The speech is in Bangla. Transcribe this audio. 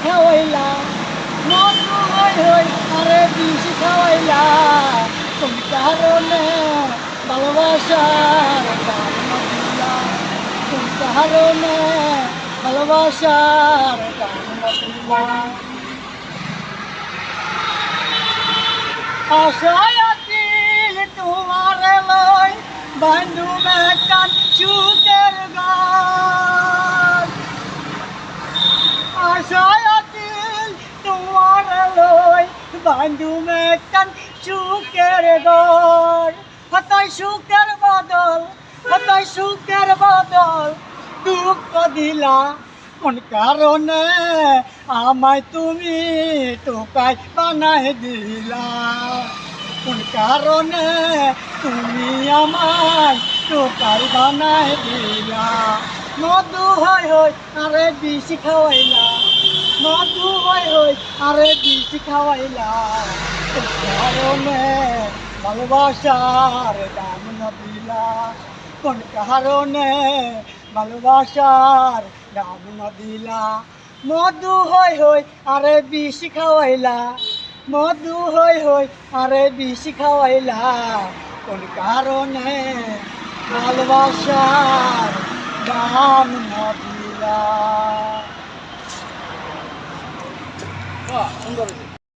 খাওয়াইলা মধু হই হই আরে বিষ খাওয়াইলা কোন কারণে ভালোবাসার দাম দিলা কোন কারণে ভালোবাসার দাম দিলা আশায় আছি তোমার লয় বন্ধু মেকান সুখের গান আশায় আছি তোমার লয় বন্ধু মেকান সুখের ঘর হতাই সুখের বদল হতাই সুখের বদল দুঃখ দিলা কোন কারণে আমায় তুমি টোকাই বানাই দিলা কোন কারণে তুমি আমায় টোকাই বানাই দিলা মধু হই হই আরে বিষ খাওয়াইলা মধু হই হই আরে বিষ খাওয়াইলা কোন কারণে ভালোবাসার দাম না দিলা কোন কারণে ভালোবাসার দাম না দিলা মধু হই হই আরে বিষ খাওয়াইলা মধু হই হই আরে বিষ খাওয়াইলা কোন কারণে ভালোবাসার দাম না দিলা। সুন্দর।